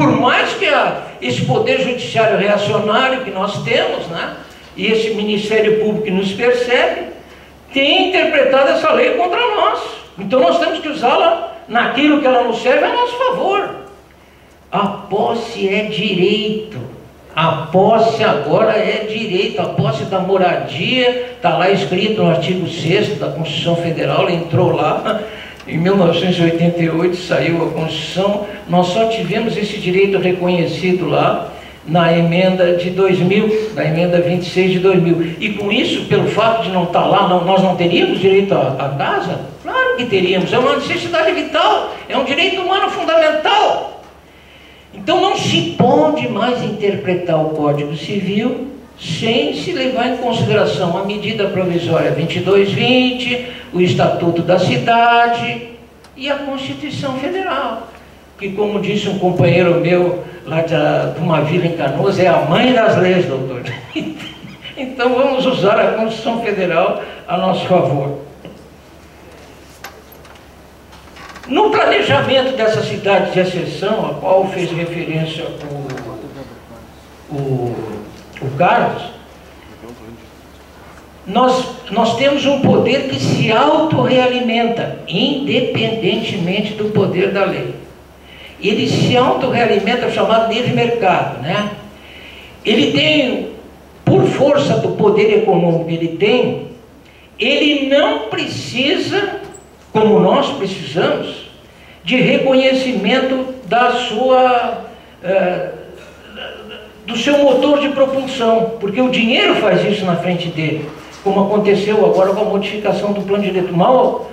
Por mais que esse poder judiciário reacionário que nós temos, né, e esse Ministério Público que nos persegue, tem interpretado essa lei contra nós. Então nós temos que usá-la naquilo que ela nos serve a nosso favor. A posse é direito. A posse agora é direito. A posse da moradia está lá escrito no artigo 6º da Constituição Federal. Ele entrou lá em 1988, saiu a Constituição. Nós só tivemos esse direito reconhecido lá na emenda de 2000, na emenda 26 de 2000. E com isso, pelo fato de não estar lá, nós não teríamos direito à casa? Claro que teríamos. É uma necessidade vital, é um direito humano fundamental. Então não se pode mais interpretar o Código Civil sem se levar em consideração a medida provisória 2220, o Estatuto da Cidade e a Constituição Federal, que, como disse um companheiro meu lá de uma vila em Canoas, é a mãe das leis, doutor. Então vamos usar a Constituição Federal a nosso favor. No planejamento dessa cidade de exceção, a qual fez referência o Carlos, nós temos um poder que se autorrealimenta, independentemente do poder da lei. Ele se autorrealimenta, chamado livre mercado, né? Ele tem, por força do poder econômico que ele não precisa, como nós precisamos, de reconhecimento do seu motor de propulsão, porque o dinheiro faz isso na frente dele, como aconteceu agora com a modificação do plano diretor. Mal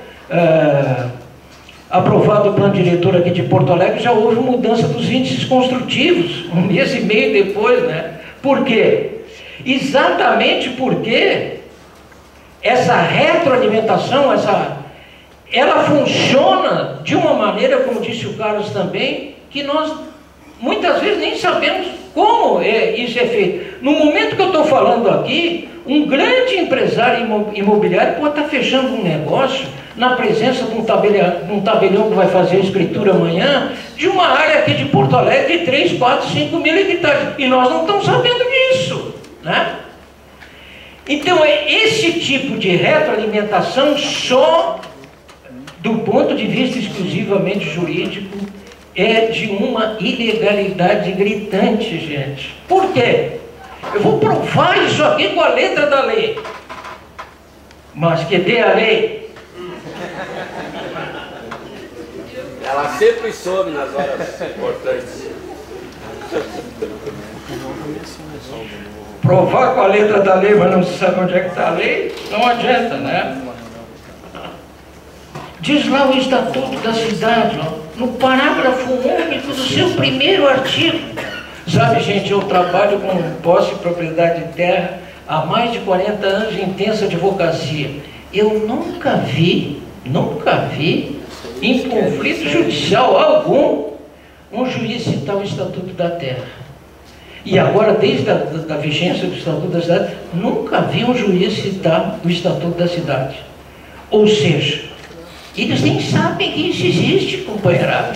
aprovado o plano diretor aqui de Porto Alegre, já houve mudança dos índices construtivos, 1 mês e meio depois, né? Por quê? Exatamente porque essa retroalimentação, ela funciona de uma maneira, como disse o Carlos também, que nós muitas vezes nem sabemos como isso é feito. No momento que eu estou falando aqui, um grande empresário imobiliário pode estar fechando um negócio na presença de um tabelião que vai fazer a escritura amanhã, de uma área aqui de Porto Alegre de 3, 4, 5 mil hectares. E nós não estamos sabendo disso, né? Então, esse tipo de retroalimentação só do ponto de vista exclusivamente jurídico, é de uma ilegalidade gritante, gente. Por quê? Eu vou provar isso aqui com a letra da lei. Mas que dê a lei. Ela sempre soube nas horas importantes. Provar com a letra da lei, mas não se sabe onde é que está a lei, não adianta, né? Diz lá o Estatuto da Cidade, ó, no parágrafo único do seu primeiro artigo. Sabe, gente, eu trabalho com posse e propriedade de terra há mais de 40 anos de intensa advocacia. Eu nunca vi, em conflito judicial algum, um juiz citar o Estatuto da Terra. E agora, desde a vigência do Estatuto da Cidade, nunca vi um juiz citar o Estatuto da Cidade. Ou seja, eles nem sabem que isso existe, companheirada.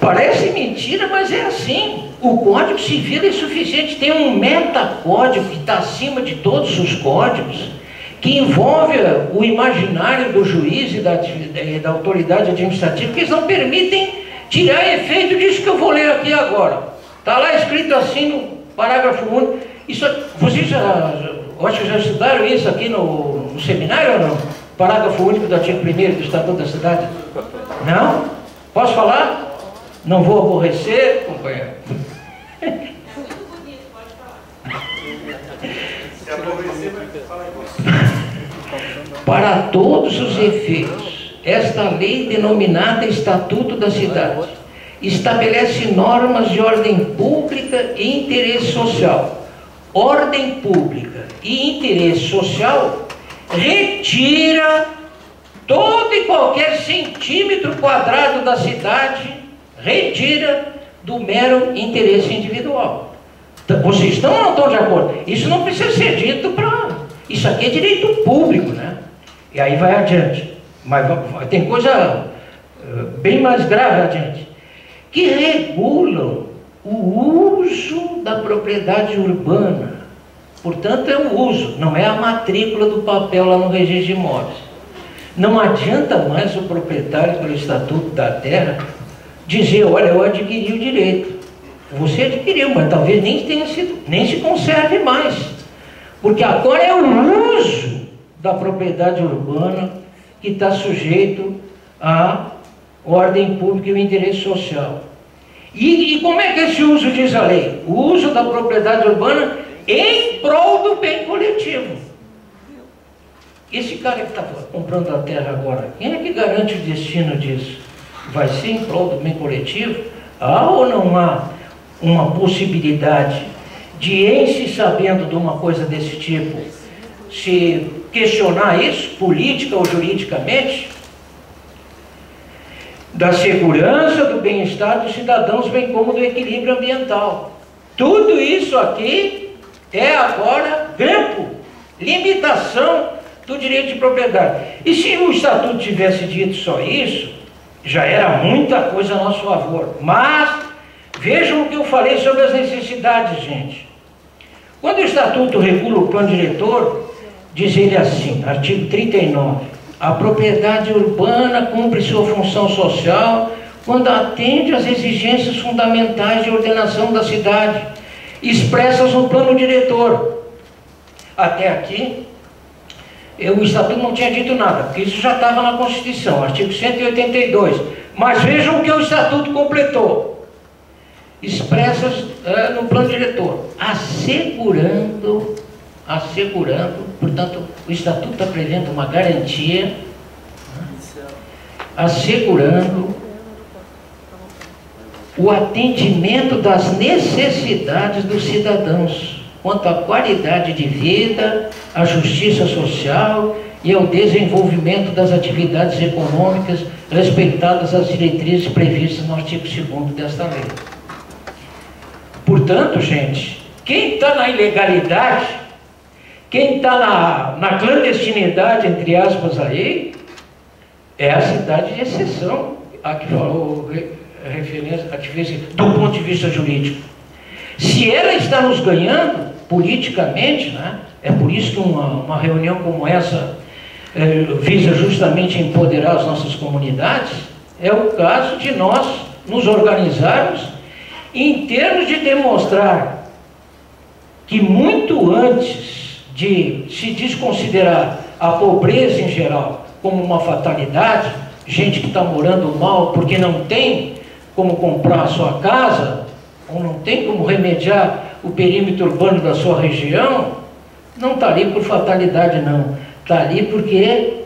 Parece mentira, mas é assim. O Código Civil é suficiente. Tem um metacódigo que está acima de todos os códigos, que envolve o imaginário do juiz e da autoridade administrativa, que eles não permitem tirar efeito disso que eu vou ler aqui agora. Está lá escrito assim no parágrafo único. Vocês acho que já estudaram isso aqui no seminário ou não? Parágrafo único do artigo 1º do Estatuto da Cidade? Não? Posso falar? Não vou aborrecer, companheiro. Para todos os efeitos, esta lei denominada Estatuto da Cidade estabelece normas de ordem pública e interesse social. Ordem pública e interesse social retira todo e qualquer centímetro quadrado da cidade, retira do mero interesse individual. Vocês estão ou não estão de acordo? Isso não precisa ser dito para... Isso aqui é direito público, né? E aí vai adiante. Mas tem coisa bem mais grave adiante. que regulam o uso da propriedade urbana. Portanto, é o uso, não é a matrícula do papel lá no registro de imóveis. Não adianta mais o proprietário, pelo Estatuto da Terra, dizer, olha, eu adquiri o direito. Você adquiriu, mas talvez nem se conserve mais. Porque agora é o uso da propriedade urbana que está sujeito à ordem pública e ao interesse social. E como é que esse uso diz a lei? O uso da propriedade urbana em prol do bem coletivo. Esse cara que está comprando a terra agora, quem é que garante o destino disso? Vai ser em prol do bem coletivo? Há ou não há uma possibilidade de, em se sabendo de uma coisa desse tipo, se questionar isso, política ou juridicamente? Da segurança, do bem-estar dos cidadãos, bem como do equilíbrio ambiental. Tudo isso aqui é agora grampo, limitação do direito de propriedade. E se o Estatuto tivesse dito só isso, já era muita coisa a nosso favor. Mas vejam o que eu falei sobre as necessidades, gente. Quando o Estatuto regula o plano diretor, diz ele assim, artigo 39, a propriedade urbana cumpre sua função social quando atende às exigências fundamentais de ordenação da cidade, expressas no plano diretor. Até aqui, o Estatuto não tinha dito nada, porque isso já estava na Constituição, artigo 182. Mas vejam o que o Estatuto completou. Expressas no plano diretor, assegurando, portanto, o Estatuto está prevendo uma garantia, assegurando o atendimento das necessidades dos cidadãos, quanto à qualidade de vida, à justiça social e ao desenvolvimento das atividades econômicas, respeitadas as diretrizes previstas no artigo 2º desta lei. Portanto, gente, quem está na ilegalidade, quem está na clandestinidade, entre aspas, aí, é a cidade de exceção, a que falou referência, a que fez do ponto de vista jurídico. Se ela está nos ganhando politicamente, né, é por isso que uma reunião como essa visa justamente empoderar as nossas comunidades, é o caso de nós nos organizarmos em termos de demonstrar que muito antes de se desconsiderar a pobreza em geral como uma fatalidade, gente que está morando mal porque não tem como comprar a sua casa, ou não tem como remediar o perímetro urbano da sua região, não está ali por fatalidade não, está ali porque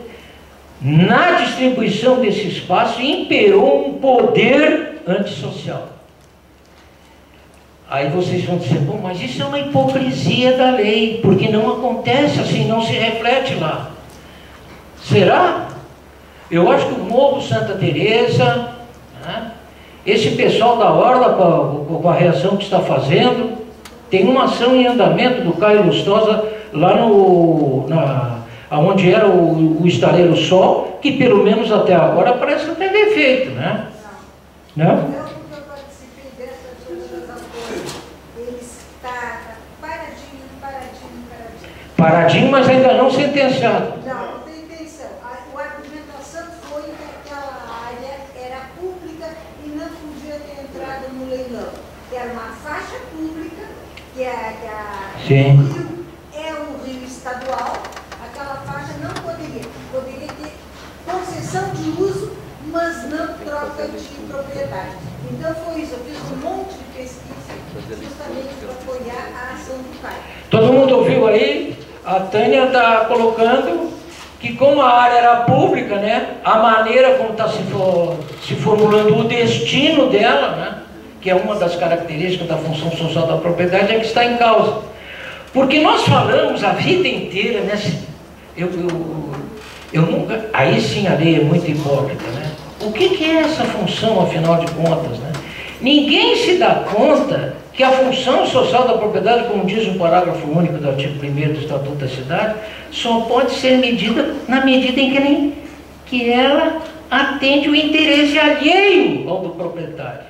na distribuição desse espaço imperou um poder antissocial. Aí vocês vão dizer, bom, mas isso é uma hipocrisia da lei, porque não acontece assim, não se reflete lá. Será? Eu acho que o Morro Santa Teresa, né, esse pessoal da Orla, com a reação que está fazendo, tem uma ação em andamento do Caio Lustosa, lá onde era o Estaleiro Sol, que pelo menos até agora parece que tem defeito, né? Não? Paradinho, mas ainda não sentenciado. Não tem intenção. A argumentação foi que aquela área era pública e não podia ter entrado no leilão. Era uma faixa pública, que Sim. o rio é um rio estadual, aquela faixa não poderia ter concessão de uso, mas não troca de propriedade. Então foi isso, eu fiz um monte de pesquisa justamente para apoiar a ação do Caio. Todo mundo ouviu aí? A Tânia está colocando que como a área era pública, né, a maneira como está se formulando o destino dela, né, que é uma das características da função social da propriedade, é que está em causa. Porque nós falamos a vida inteira, né, eu nunca, aí sim a lei é muito hipócrita, né? O que é essa função, afinal de contas, né? Ninguém se dá conta que a função social da propriedade, como diz o parágrafo único do artigo 1º do Estatuto da Cidade, só pode ser medida na medida em que ela atende o interesse alheio ao do proprietário.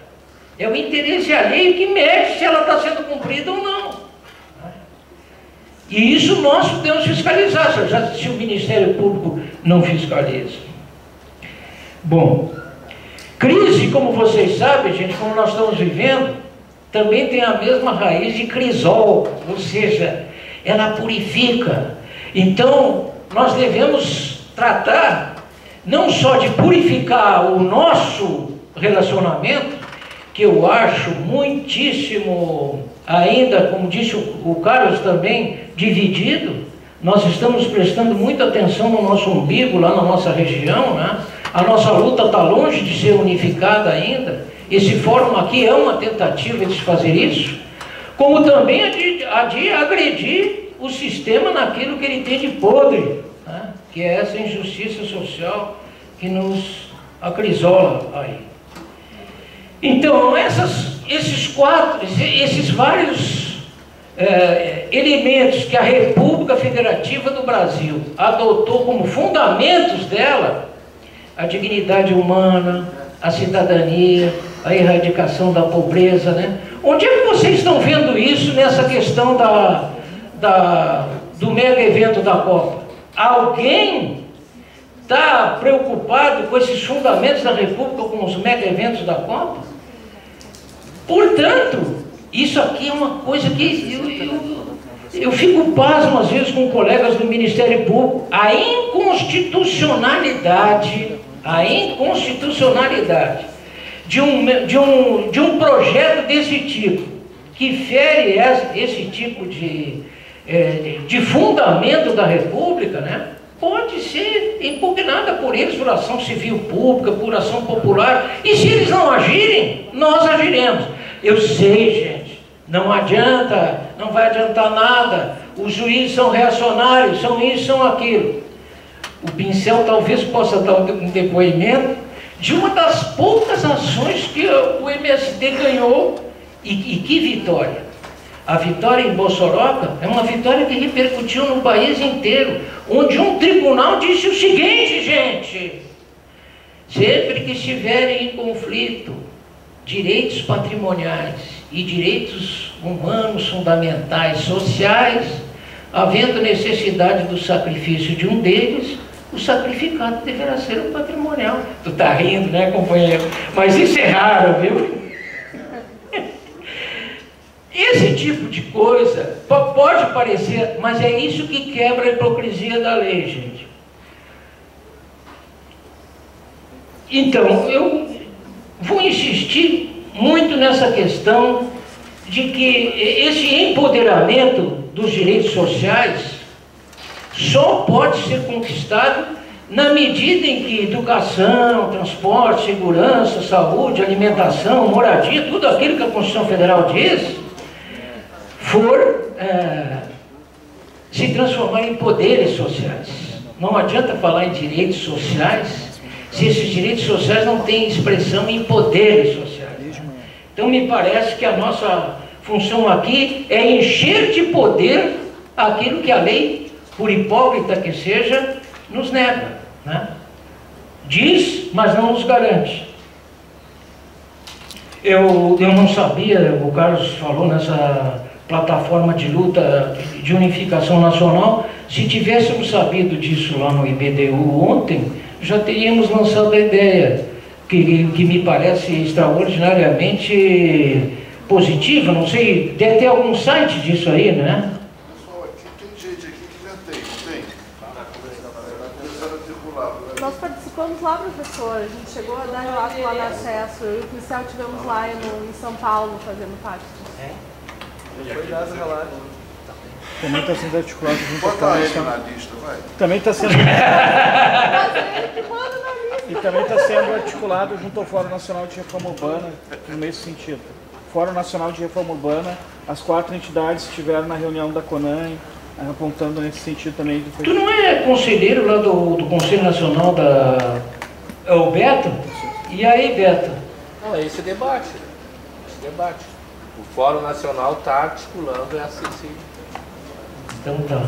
É o interesse alheio que mede se ela está sendo cumprida ou não. E isso nós podemos fiscalizar, se o Ministério Público não fiscaliza. Bom, crise, como vocês sabem, gente, como nós estamos vivendo, também tem a mesma raiz de crisol, ou seja, ela purifica. Então, nós devemos tratar não só de purificar o nosso relacionamento, que eu acho muitíssimo, ainda, como disse o Carlos também, dividido. Nós estamos prestando muita atenção no nosso umbigo, lá na nossa região, né? A nossa luta está longe de ser unificada ainda. Esse fórum aqui é uma tentativa de fazer isso, como também a de agredir o sistema naquilo que ele tem de podre, né? Que é essa injustiça social que nos acrisola aí. Então, esses vários elementos que a República Federativa do Brasil adotou como fundamentos dela, a dignidade humana, a cidadania, a erradicação da pobreza, né? Onde é que vocês estão vendo isso nessa questão do mega evento da Copa? Alguém está preocupado com esses fundamentos da República, com os mega eventos da Copa? Portanto, isso aqui é uma coisa que eu fico pasmo às vezes com colegas do Ministério Público. A inconstitucionalidade de um projeto desse tipo, que fere esse tipo de fundamento da República, né? Pode ser impugnada por eles, por ação civil pública, por ação popular, e se eles não agirem, nós agiremos. Eu sei, gente, não adianta, não vai adiantar nada, os juízes são reacionários, são isso, são aquilo. O Pincel talvez possa dar um depoimento de uma das poucas ações que o MST ganhou, e que vitória. A vitória em Bossoroca é uma vitória que repercutiu no país inteiro, onde um tribunal disse o seguinte, gente: sempre que estiverem em conflito direitos patrimoniais e direitos humanos fundamentais, sociais, havendo necessidade do sacrifício de um deles, o sacrificado deverá ser o patrimonial. Tu tá rindo, né, companheiro? Mas isso é raro, viu? Esse tipo de coisa pode parecer, mas é isso que quebra a hipocrisia da lei, gente. Então, eu vou insistir muito nessa questão de que esse empoderamento dos direitos sociais só pode ser conquistado na medida em que educação, transporte, segurança, saúde, alimentação, moradia, tudo aquilo que a Constituição Federal diz, for se transformar em poderes sociais. Não adianta falar em direitos sociais se esses direitos sociais não têm expressão em poderes sociais. Então me parece que a nossa função aqui é encher de poder aquilo que a lei, por hipócrita que seja, nos nega, né? Diz, mas não nos garante. Eu não sabia, o Carlos falou nessa plataforma de luta de unificação nacional. Se tivéssemos sabido disso lá no IBDU ontem, já teríamos lançado a ideia, que me parece extraordinariamente positiva. Não sei, deve ter algum site disso aí, né? Pessoal, aqui tem gente aqui que já tem, começaram a circular. Nós participamos lá, professor, a gente chegou a dar relato lá no acesso, eu e o Pincel estivemos lá em São Paulo fazendo parte disso. Foi dado o relato. Também está sendo articulado junto ao Bota ele Nacional. na lista, vai. Também está sendo. E também está sendo articulado junto ao Fórum Nacional de Reforma Urbana, no mesmo sentido. Fórum Nacional de Reforma Urbana, as 4 entidades estiveram na reunião da CONAN, apontando nesse sentido também. Tu não é conselheiro lá do Conselho Nacional da... É o Beto? E aí, Beto? Não, é esse debate. Esse debate. O Fórum Nacional está articulando essa... Então tá.